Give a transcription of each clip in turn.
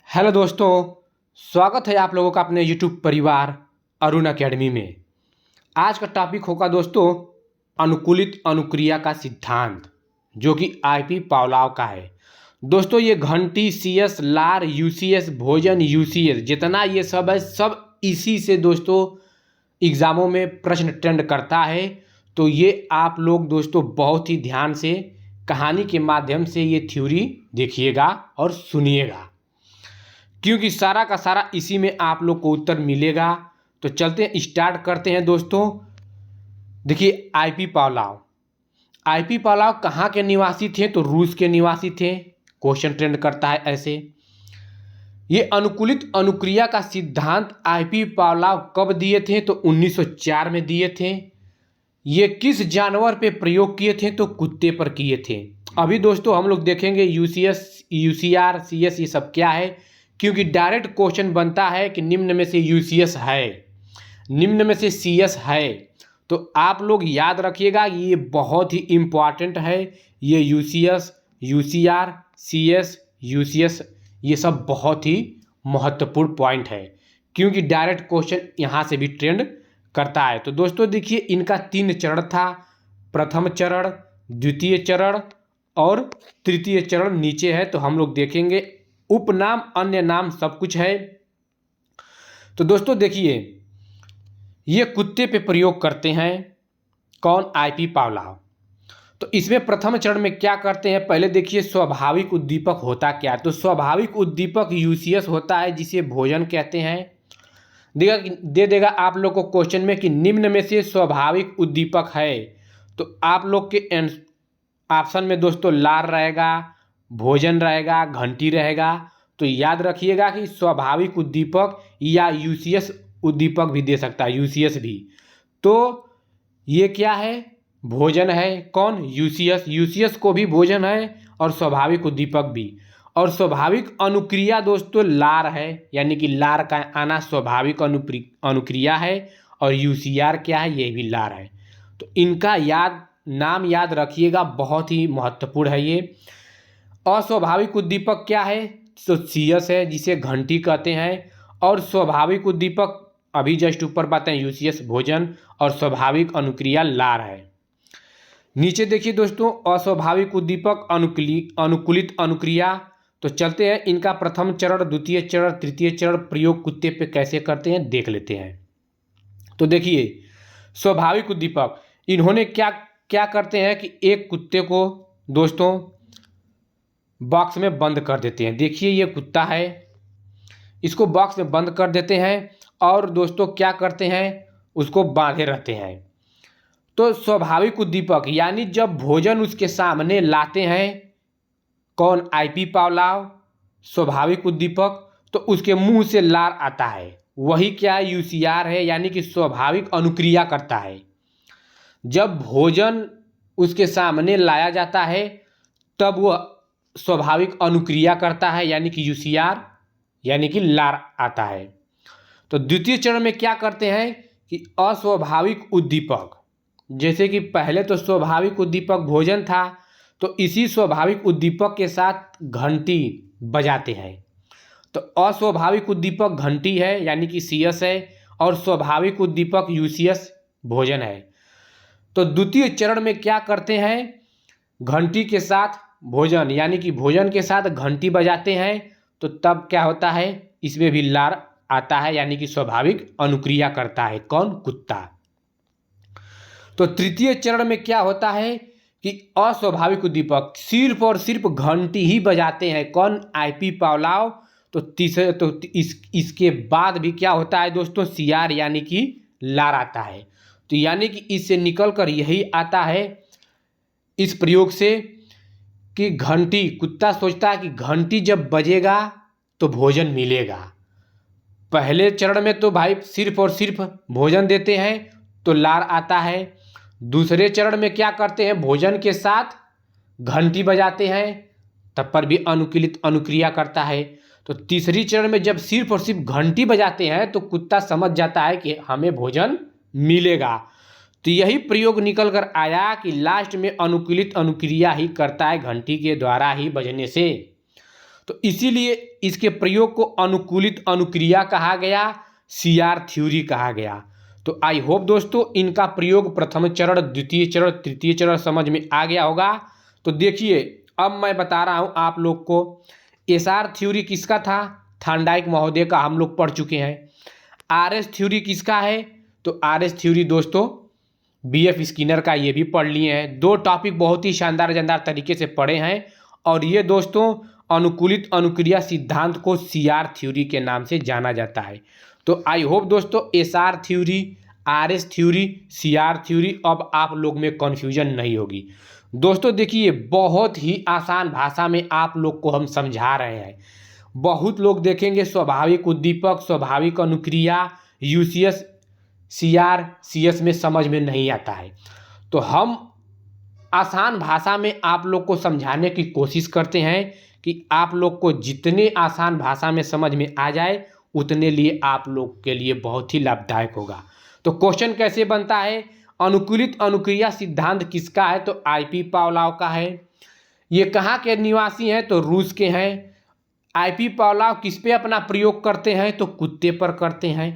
Hello दोस्तों, स्वागत है आप लोगों का अपने यूट्यूब परिवार अरुण अकेडमी में। आज का टॉपिक होगा दोस्तों अनुकूलित अनुक्रिया का सिद्धांत, जो कि आईपी पावलोव का है। दोस्तों ये घंटी, सीएस, लार, यूसीएस, भोजन, यूसीएस, जितना ये सब है, सब इसी से दोस्तों एग्ज़ामों में प्रश्न ट्रेंड करता है। तो ये आप लोग दोस्तों बहुत ही ध्यान से कहानी के माध्यम से ये थ्योरी देखिएगा और सुनिएगा, क्योंकि सारा का सारा इसी में आप लोग को उत्तर मिलेगा। तो चलते हैं, स्टार्ट करते हैं दोस्तों। देखिए आईपी पावलोव कहाँ के निवासी थे? तो रूस के निवासी थे। क्वेश्चन ट्रेंड करता है ऐसे। ये अनुकूलित अनुक्रिया का सिद्धांत आईपी पावलोव कब दिए थे? तो 1904 में दिए थे। ये किस जानवर पे प्रयोग किए थे? तो कुत्ते पर किए थे। अभी दोस्तों हम लोग देखेंगे यूसीएस, यूसीआर, सीएस ये सब क्या है, क्योंकि डायरेक्ट क्वेश्चन बनता है कि निम्न में से यूसीएस है, निम्न में से सीएस है। तो आप लोग याद रखिएगा, ये बहुत ही इम्पॉर्टेंट है। ये यूसीएस, यूसीआर, सीएस, यूसीएस ये सब बहुत ही महत्वपूर्ण पॉइंट है, क्योंकि डायरेक्ट क्वेश्चन यहाँ से भी ट्रेंड करता है। तो दोस्तों देखिए, इनका 3 चरण था। प्रथम चरण, द्वितीय चरण और तृतीय चरण नीचे है, तो हम लोग देखेंगे। उपनाम, अन्य नाम सब कुछ है। तो दोस्तों देखिए, ये कुत्ते पे प्रयोग करते हैं। कौन? IP Pavlov. तो इसमें प्रथम चरण में क्या करते हैं? पहले देखिए स्वाभाविक उद्दीपक होता क्या है। तो स्वाभाविक उद्दीपक यूसीएस होता है, जिसे भोजन कहते हैं। दे देगा आप लोग को क्वेश्चन में कि निम्न में से स्वाभाविक उद्दीपक है। तो आप लोग के ऑप्शन में दोस्तों लार रहेगा, भोजन रहेगा, घंटी रहेगा। तो याद रखिएगा कि स्वाभाविक उद्दीपक या यूसीएस उद्दीपक भी दे सकता है, यूसीएस भी। तो ये क्या है? भोजन है। कौन? यूसीएस। यूसीएस को भी भोजन है और स्वाभाविक उद्दीपक भी। और स्वाभाविक अनुक्रिया दोस्तों लार है, यानी कि लार का आना स्वाभाविक अनुक्रिया है। और यूसीआर क्या है? ये भी लार है। तो इनका नाम याद रखिएगा, बहुत ही महत्वपूर्ण है ये। अस्वाभाविक उद्दीपक क्या है? तो सीएस है, जिसे घंटी कहते हैं। और स्वाभाविक उद्दीपक अभी जस्ट ऊपर बातें, यूसीएस भोजन, और स्वाभाविक अनुक्रिया लार है। नीचे देखिए दोस्तों, अस्वाभाविक उद्दीपक अनुकूलित अनुक्रिया। तो चलते हैं, इनका प्रथम चरण, द्वितीय चरण, तृतीय चरण प्रयोग कुत्ते पे कैसे करते हैं देख लेते हैं। तो देखिए स्वाभाविक उद्दीपक, इन्होंने क्या क्या करते हैं कि एक कुत्ते को दोस्तों बॉक्स में बंद कर देते हैं। देखिए ये कुत्ता है, इसको बॉक्स में बंद कर देते हैं और दोस्तों क्या करते हैं, उसको बांधे रहते हैं। तो स्वाभाविक उद्दीपक यानी जब भोजन उसके सामने लाते हैं, कौन? IP Pavlov. स्वाभाविक उद्दीपक, तो उसके मुंह से लार आता है, वही क्या? यूसीआर है, यानी कि स्वाभाविक अनुक्रिया करता है। जब भोजन उसके सामने लाया जाता है तब वह स्वाभाविक अनुक्रिया करता है, यानी कि यूसीआर, यानी कि लार आता है। तो द्वितीय चरण में क्या करते हैं कि अस्वाभाविक उद्दीपक, जैसे कि पहले तो स्वाभाविक उद्दीपक भोजन था, तो इसी स्वाभाविक उद्दीपक के साथ घंटी बजाते हैं। तो अस्वाभाविक उद्दीपक घंटी है, यानी कि सीएस है, और स्वाभाविक उद्दीपक यूसीएस भोजन है। तो द्वितीय चरण में क्या करते हैं? घंटी के साथ भोजन, यानी कि भोजन के साथ घंटी बजाते हैं। तो तब क्या होता है? इसमें भी लार आता है, यानी कि स्वाभाविक अनुक्रिया करता है। कौन? कुत्ता। तो तृतीय चरण में क्या होता है कि अस्वाभाविक उद्दीपक सिर्फ और सिर्फ घंटी ही बजाते हैं। कौन? IP Pavlov. तो तीसरे इसके बाद भी क्या होता है दोस्तों? सीआर, यानी कि लार आता है। तो यानी कि इससे निकल कर यही आता है इस प्रयोग से कि घंटी, कुत्ता सोचता है कि घंटी जब बजेगा तो भोजन मिलेगा। पहले चरण में तो भाई सिर्फ और सिर्फ भोजन देते हैं, तो लार आता है। दूसरे चरण में क्या करते हैं? भोजन के साथ घंटी बजाते हैं, तब पर भी अनुकूलित अनुक्रिया करता है। तो तीसरी चरण में जब सिर्फ और सिर्फ घंटी बजाते हैं तो कुत्ता समझ जाता है कि हमें भोजन मिलेगा। तो यही प्रयोग निकल कर आया कि लास्ट में अनुकूलित अनुक्रिया ही करता है, घंटी के द्वारा ही बजने से। तो इसीलिए इसके प्रयोग को अनुकूलित अनुक्रिया कहा गया, सीआर थ्योरी कहा गया। तो आई होप दोस्तों इनका प्रयोग प्रथम चरण, द्वितीय चरण, तृतीय चरण समझ में आ गया होगा। तो देखिए अब मैं बता रहा हूं आप लोग को, एसआर थ्योरी किसका था, थॉर्नडाइक महोदय का, हम लोग पढ़ चुके हैं। आरएस थ्योरी किसका है, तो आरएस थ्योरी दोस्तों बीएफ स्किनर का, ये भी पढ़ लिए हैं। दो टॉपिक बहुत ही शानदार तरीके से पढ़े हैं। और ये दोस्तों अनुकूलित अनुक्रिया सिद्धांत को सीआर थ्योरी के नाम से जाना जाता है। तो आई होप दोस्तों SR theory, RS theory, CR theory अब आप लोग में कन्फ्यूजन नहीं होगी। दोस्तों देखिए बहुत ही आसान भाषा में आप लोग को हम समझा रहे हैं। बहुत लोग देखेंगे स्वाभाविक उद्दीपक, स्वाभाविक अनुक्रिया, यूसीएस, सीआर, सीएस में समझ में नहीं आता है। तो हम आसान भाषा में आप लोग को समझाने की कोशिश करते हैं कि आप लोग को जितने आसान भाषा में समझ में आ जाए उतने लिए आप लोग के लिए बहुत ही लाभदायक होगा। तो क्वेश्चन कैसे बनता है, अनुकूलित अनुक्रिया सिद्धांत किसका है, तो आईपी पावलोव का है। ये कहाँ के निवासी हैं, तो रूस के हैं। आईपी पावलोव किस पे अपना प्रयोग करते हैं, तो कुत्ते पर करते हैं।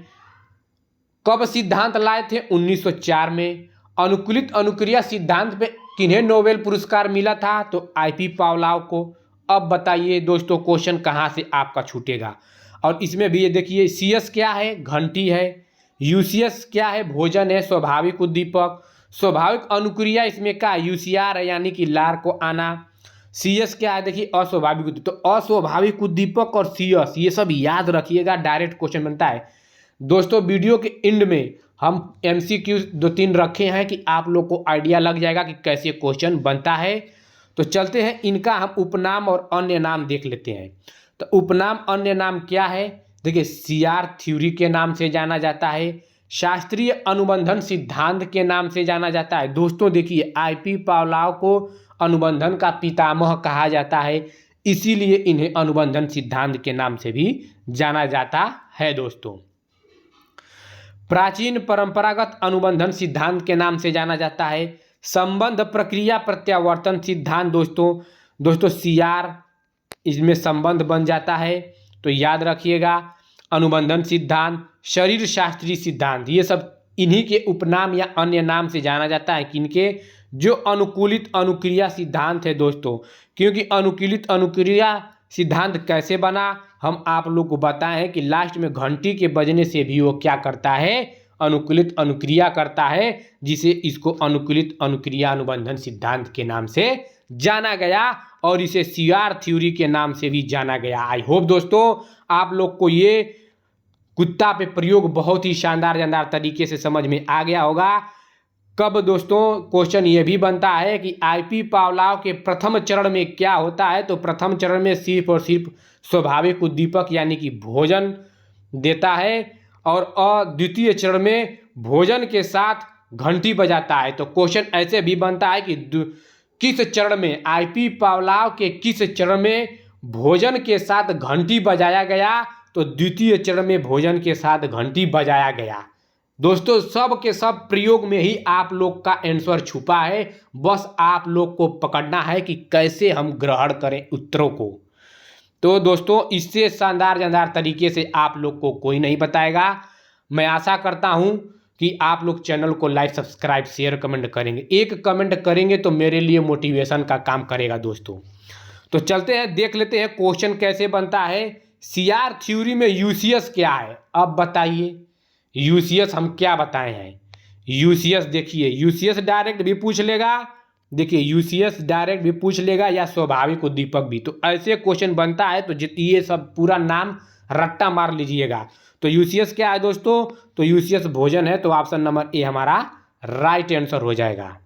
कब सिद्धांत लाए थे, 1904 में। अनुकूलित अनुक्रिया सिद्धांत पे किन्हें नोबेल पुरस्कार मिला था, तो आईपी पावलोव को। अब बताइए दोस्तों क्वेश्चन कहाँ से आपका छूटेगा। और इसमें भी ये देखिए सीएस क्या है, घंटी है। यूसीएस क्या है, भोजन है, स्वाभाविक उद्दीपक। स्वाभाविक अनुक्रिया इसमें क्या, यूसीआर है यानी कि लार को आना। सीएस क्या है, देखिए अस्वाभाविक उद्दीपक। तो अस्वाभाविक उद्दीपक और सीएस ये सब याद रखिएगा, डायरेक्ट क्वेश्चन बनता है। दोस्तों वीडियो के एंड में हम एमसीक्यू 2-3 रखे हैं कि आप लोग को आइडिया लग जाएगा कि कैसे क्वेश्चन बनता है। तो चलते हैं इनका हम उपनाम और अन्य नाम देख लेते हैं। तो उपनाम अन्य नाम क्या है, देखिए सीआर थ्योरी के नाम से जाना जाता है, शास्त्रीय अनुबंधन सिद्धांत के नाम से जाना जाता है। दोस्तों देखिए आईपी पावलोव को अनुबंधन का पितामह कहा जाता है, इसीलिए इन्हें अनुबंधन सिद्धांत के नाम से भी जाना जाता है। दोस्तों प्राचीन परंपरागत अनुबंधन सिद्धांत के नाम से जाना जाता है। संबंध प्रक्रिया प्रत्यावर्तन सिद्धांत दोस्तों सीआर, इसमें संबंध बन जाता है तो याद रखिएगा। अनुबंधन सिद्धांत, शरीर शास्त्रीय सिद्धांत, ये सब इन्हीं के उपनाम या अन्य नाम से जाना जाता है। किनके, जो अनुकूलित अनुक्रिया सिद्धांत है दोस्तों। क्योंकि अनुकूलित अनुक्रिया सिद्धांत कैसे बना हम आप लोग को बताएं कि लास्ट में घंटी के बजने से भी वो क्या करता है, अनुकूलित अनुक्रिया करता है, जिसे इसको अनुकूलित अनुक्रिया अनुबंधन सिद्धांत के नाम से जाना गया और इसे सीआर थ्योरी के नाम से भी जाना गया। आई होप दोस्तों आप लोग को ये कुत्ता पे प्रयोग बहुत ही शानदार तरीके से समझ में आ गया होगा। कब दोस्तों क्वेश्चन ये भी बनता है कि आईपी पावलोव के प्रथम चरण में क्या होता है, तो प्रथम चरण में सिर्फ और सिर्फ स्वाभाविक उद्दीपक यानी कि भोजन देता है और द्वितीय चरण में भोजन के साथ घंटी बजाता है। तो क्वेश्चन ऐसे भी बनता है कि किस चरण में, आईपी पावलोव के किस चरण में भोजन के साथ घंटी बजाया गया, तो द्वितीय चरण में भोजन के साथ घंटी बजाया गया। दोस्तों सब के सब प्रयोग में ही आप लोग का आंसर छुपा है, बस आप लोग को पकड़ना है कि कैसे हम ग्रहण करें उत्तरों को। तो दोस्तों इससे शानदार तरीके से आप लोग को कोई नहीं बताएगा। मैं आशा करता हूं कि आप लोग चैनल को लाइक, सब्सक्राइब, शेयर, कमेंट करेंगे। एक कमेंट करेंगे तो मेरे लिए मोटिवेशन का काम करेगा दोस्तों। तो चलते हैं देख लेते हैं क्वेश्चन कैसे बनता है। सीआर थ्योरी में यूसीएस क्या है, अब बताइए। यूसीएस हम क्या बताए हैं, यूसीएस देखिए, यूसीएस डायरेक्ट भी पूछ लेगा, देखिए यूसीएस डायरेक्ट भी पूछ लेगा या स्वाभाविक उद्दीपक भी। तो ऐसे क्वेश्चन बनता है तो ये सब पूरा नाम रट्टा मार लीजिएगा। तो यूसीएस क्या है दोस्तों, तो यूसीएस भोजन है, तो ऑप्शन नंबर ए हमारा राइट आंसर हो जाएगा।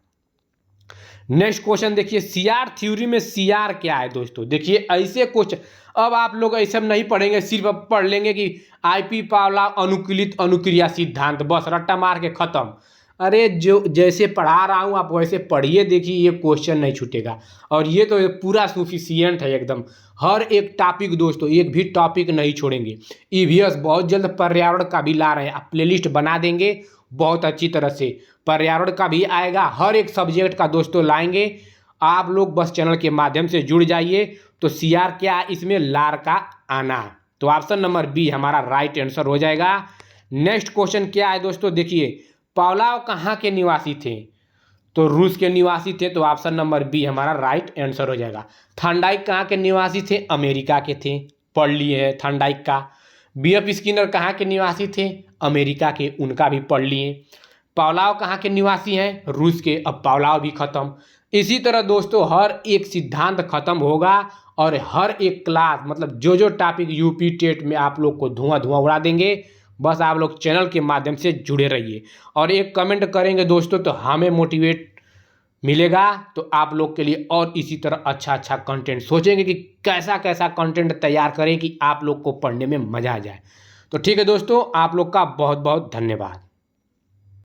नेक्स्ट क्वेश्चन देखिए, सीआर थ्योरी में सीआर क्या है दोस्तों। देखिए ऐसे क्वेश्चन अब आप लोग ऐसे नहीं पढ़ेंगे, सिर्फ पढ़ लेंगे कि आईपी पावलोव अनुकूलित अनुक्रिया सिद्धांत, बस रट्टा मार के खत्म। अरे जो जैसे पढ़ा रहा हूँ आप वैसे पढ़िए, देखिए ये क्वेश्चन नहीं छूटेगा। और ये तो पूरा सफिशिएंट है एकदम, हर एक टॉपिक दोस्तों, एक भी टॉपिक नहीं छोड़ेंगे। ईवीएस बहुत जल्द पर्यावरण का भी ला रहे हैं, आप प्लेलिस्ट बना देंगे बहुत अच्छी तरह से, पर्यावरण का भी आएगा, हर एक सब्जेक्ट का दोस्तों लाएंगे। आप लोग बस चैनल के माध्यम से जुड़ जाइए तो CR क्या है इसमें? लार का आना। तो ऑप्शन नंबर बी हमारा राइट आंसर हो जाएगा। नेक्स्ट क्वेश्चन क्या है दोस्तों, देखिए पावलोव कहाँ के निवासी थे? तो रूस के निवासी थे, तो ऑप्शन नंबर बी हमारा राइट आंसर हो जाएगा। थॉर्नडाइक कहाँ के निवासी थे? अमेरिका के थे, पढ़ लिए हैं थॉर्नडाइक का। BF स्किनर कहाँ के निवासी थे? अमेरिका के, उनका भी पढ़ लिए। पावलोव कहाँ के निवासी हैं? रूस के। अब पावलोव भी खत्म। इसी तरह दोस्तों हर एक सिद्धांत खत्म होगा और हर एक क्लास मतलब जो जो टॉपिक यूपी टेट में आप लोग को धुआं धुआं उड़ा देंगे। बस आप लोग चैनल के माध्यम से जुड़े रहिए और एक कमेंट करेंगे दोस्तों तो हमें मोटिवेट मिलेगा, तो आप लोग के लिए और इसी तरह अच्छा अच्छा कंटेंट सोचेंगे कि कैसा कैसा कंटेंट तैयार करें कि आप लोग को पढ़ने में मज़ा आ जाए। तो ठीक है दोस्तों, आप लोग का बहुत बहुत धन्यवाद।